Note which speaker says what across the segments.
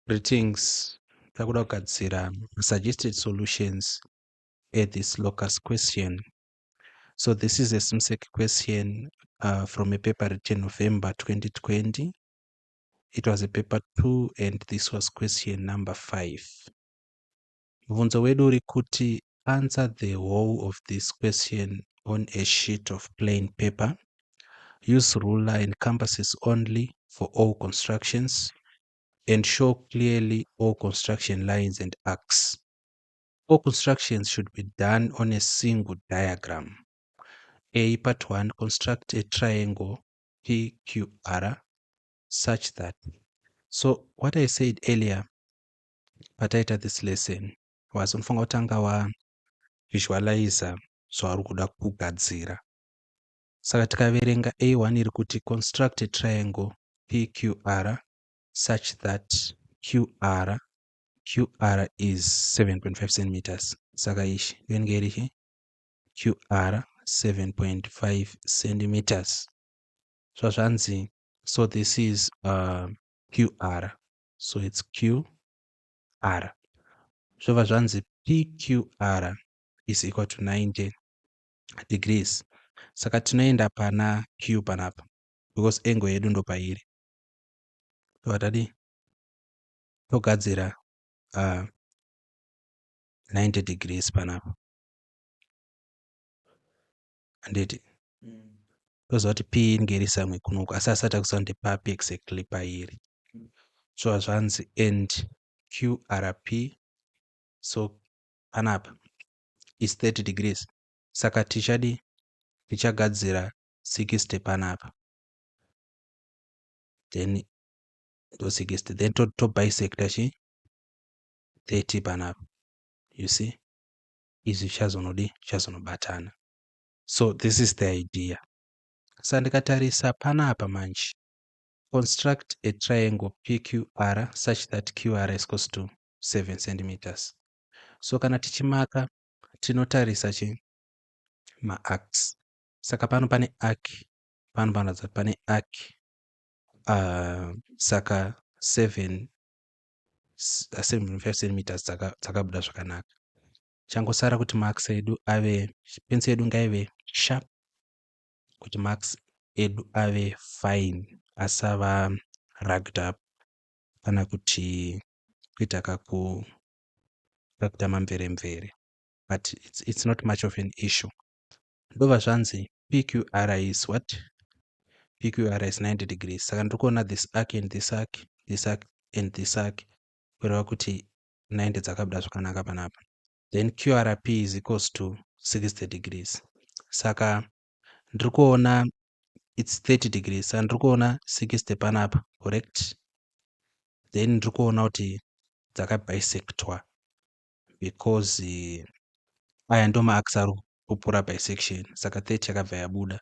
Speaker 1: Greetings. Takuda kugadzira suggested solutions at this locus question. So this is a SIMSEC question from a paper written November 2020. It was a paper 2 and this was question number 5. Bvunzo wedu uri kuti answer the whole of this question on a sheet of plain paper. Use ruler and compasses only for all constructions and show clearly all construction lines and arcs. All constructions should be done on a single diagram. A, part 1, construct a triangle PQR such that. So what I said earlier pataita this lesson was unofanira kutanga wa visualize zvauri kuda kugadzira. Saka tikaverenga A1 iri kuti construct a triangle PQR such that QR is 7.5 centimeters. Saka ishi yonge irihi QR 7.5 centimeters. So zvanzi, so this is QR. So it's QR. So zvanzi PQR is equal to 90 degrees. Saka tinoenda pana Q panapa because angle yedu ndo pairi. Todadi togadzira 90 degrees panapa. Anditi toziva kuti P inge iri samwe kunoku asi asati akuziva kuti papi exactly pairi. So zvanzi and QRP, so panapa is 30 degrees. Saka tichagadzira 60 panapa. Then to 60. Then to bisector chi 30 panapa. You see? Izvi zvichazonobatana. So this is the idea. Sandikatarisa panapa manje. Construct a triangle PQR such that QR is equals to 7 centimeters. So kana tichimaka tinotarisa chi ma-arcs. Saka pano pane arc, pano panoratidza pane arc. Saka 7.5 centimeters dzakabuda zvakanaka. Changosara kuti marks edu ave, pencil yedu ngaive sharp, kuti marks edu ave fine, asava rugged up, kana kuti kuita kakuita mamvere-mvere. But it's not much of an issue. Ndobva zvanzi PQR is what? PQR is 90 degrees. Saka ndikuona this arc and this arc, this arc and this arc, kureva kuti 90 dzakabuda zvakanaka panapa. Then QRP is equals to 60 degrees. Saka ndirikuona it's 30 degrees. Saka ndirikuona 60 panapa, correct? Then ndirikuona kuti dzakabisectwa because aya ndo ma-arcs ari kupura bisection. Saka 30 yakabva yabuda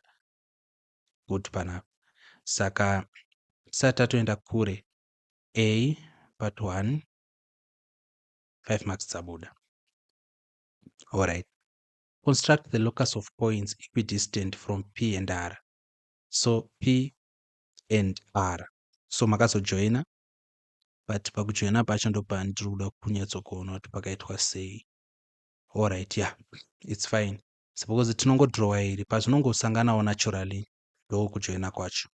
Speaker 1: good panapa. Saka tisati tatoenda kure, A part 1 5 marks dzabuda. Alright. Construct the locus of points equidistant from P and R. So P and R. So makazojoina, but pakujoina pacho ndo pandiri kuda kunyatsokuona kuti pakaitwa sei. Alright, yeah, it's fine. Suppose tinongodrowa iri pazvinongosanganawo naturally ndo kujoina kwacho.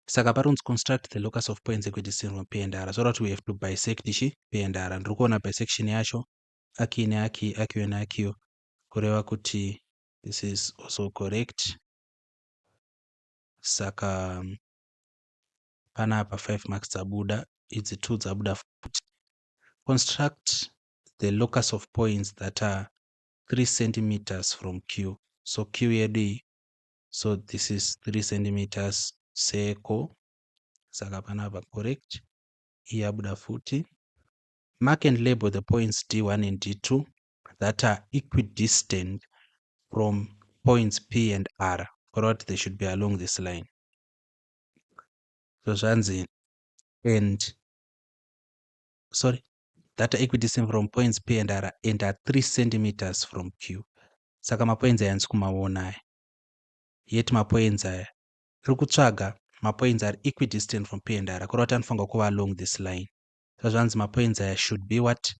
Speaker 1: Saka paronzi construct the locus of points equidistant from P and R. So that we have to bisect ichi P and R. Ndiri kuona bisection yacho aki neaki, akiyo neakiyo, kureva kuti this is also correct. Saka panapa 5 marks dzabuda, idzi 2 dzabuda futi. Construct the locus of points that are 3 centimeters from Q. So Q yedu, so this is 3 centimeters circle. Saka panapa correct. Yabuda futi. Mark and label the points D1 and D2 that are equidistant from points P and R, or what they should be along this line. So zvanzi and sorry, that are equidistant from points P and R and are 3 centimeters from Q. Saka mapoints aya ndisikumaona aya. Yet mapoints aya tiri kutsvaga mapoints are equidistant from P and R, kureva kuti anofanirwa kuva along this line. Zvanzi mapoints aya should be what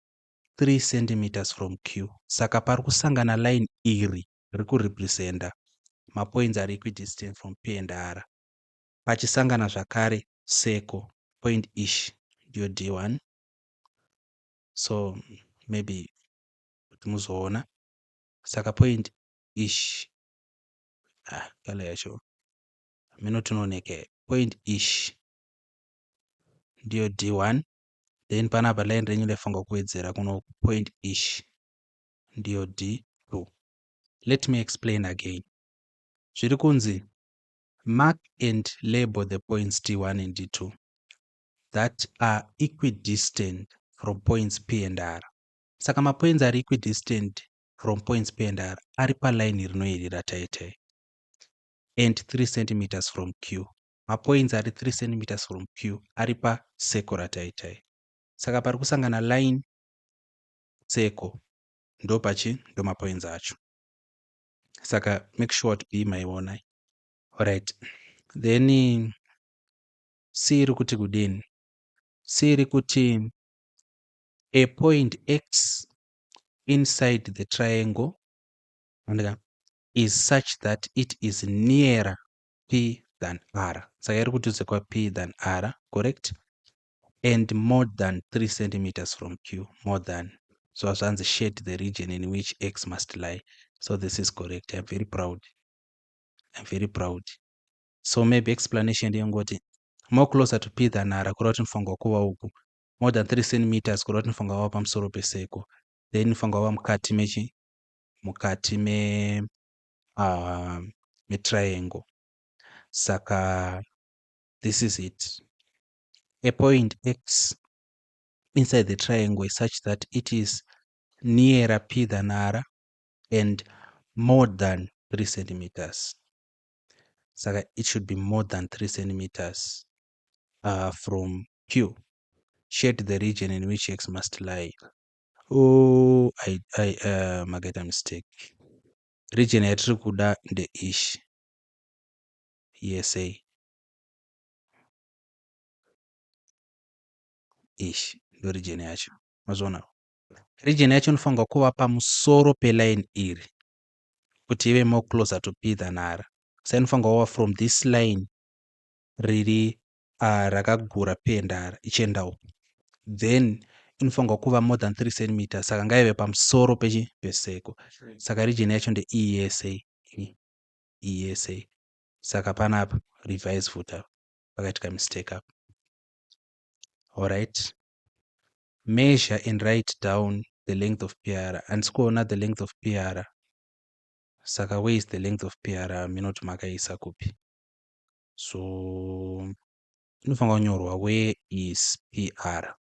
Speaker 1: 3 centimeters from Q. Saka pari kusangana line iri riri kurepresenta mapoints ari equidistant from P and R. Pachisangana zvakare circle point ish ndiyo D1. So maybe kuti muzoona. Saka point ish kala yacho minotinooneke point ish ndiyo D1, then panapa line renyu refunga kuwedzera kuno point ish ndiyo D2. Let me explain again. Zviri kunzi mark and label the points D1 and D2 that are equidistant from points P and R. Saka mapoints ari equidistant from points P and R ari paline rinoyerera taitai and 3 centimeters from Q. Mapoints ari 3 centimeters from Q ari pacircle rataitai. Saka pari kusangana line circle ndo mapoints acho. Saka make sure to be maiona. Alright. Then C iri kuti kudini? C iri kuti a point X inside the triangle is such that it is nearer P than R. Saka iri kutizekwa P than R, correct? And more than 3 centimeters from Q, more than. So Azanzi shade the region in which X must lie. So this is correct. I'm very proud. So maybe explanation yengoti more closer to P than R, kuroti nifunga kuwa uku. More than 3 centimeters, kuroti nifunga wa pamusoro peseko. Then nifunga wa mukati me triangle. Saka this is it. A point X inside the triangle is such that it is nearer P than R and more than 3 centimeters. So it should be more than 3 centimeters from Q. Shade the region in which X must lie. Oh, I made a mistake. Region yatiri kuda nde ish. ESA. Ish. Ndo region yacho. Mazona. Region yacho inofanirwa kuva pamusoro peline iri kuti ive more closer to P than R. Saka inofanirwa kuva from this line riri rakagura P and R ichienda uku. Then inofanirwa kuva more than 3 centimeters. Saka ngaive pamusoro peseko. Saka region yacho nde ESA. ESA. Saka panapa revise futa pakaitika mistake up. Alright. Measure and write down the length of PR. And sikuona the length of PR. Saka where is the length of PR? Minoti makaisa kupi. So inofanirwa kunyorwa where is PR.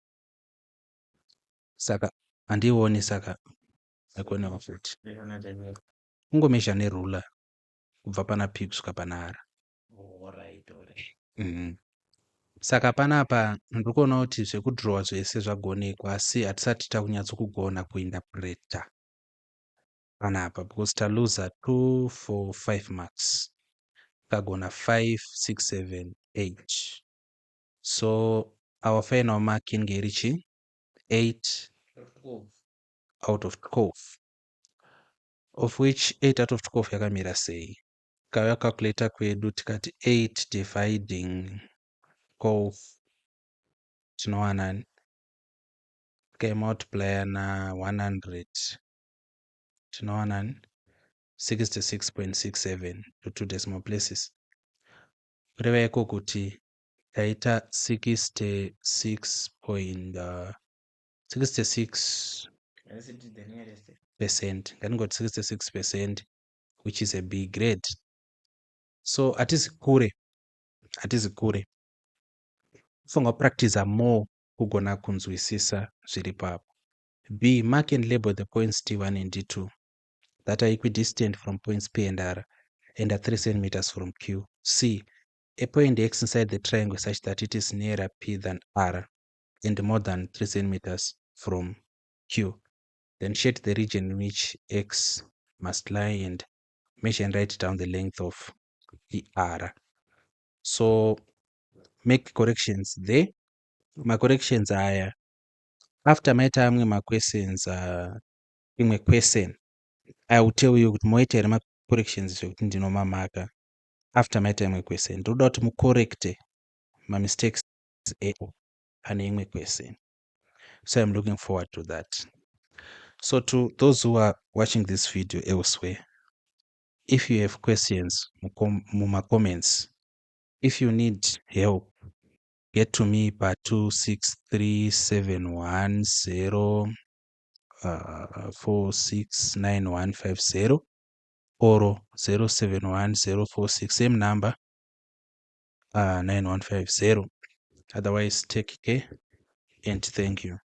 Speaker 1: Saka handioni saka akuonewa futi. Ungomesha nerula kubva pana P kusvika pana R. Saka panapa ndiri kuona kuti zvekudhirowa zvese zvagonekwa asi hatisati takunyatsokugona kuinterpreta panapa because taluza 2 4 5 marks. Tagona 5 6 7 8. So our final mark inge richi 8 out of 12. Of which 8 out of 12 yakamira sei? Kaya calculator kwedu tikati 8 dividing 12 tinowana multiply na 100 tinowana 66.67 to 2 decimal places. Kureva iko kuti taita 66%, nganingoti 66%, which is a B grade. So hatisi kure kufunga practice more kugona kunzwisisa zviri papo. B, mark and label the points D1 and D2 that are equidistant from points P and R and are 3 centimeters from Q. C, a point X inside the triangle such that it is nearer P than R and more than 3 centimeters from Q. Then shade the region in which X must lie and measure and write down the length of PR. So make corrections there. My corrections are After maita amwe questions, imwe question, I will tell you kuti moita here corrections zvekuti ndinomamaka. After maita imwe question ndoda kuti mucorrecte mistakes pane imwe question. So I'm looking forward to that. So to those who are watching this video elsewhere, if you have questions muma comments, if you need help, get to me by 26371046950 or 071046, same number, 9150. Otherwise, take care and thank you.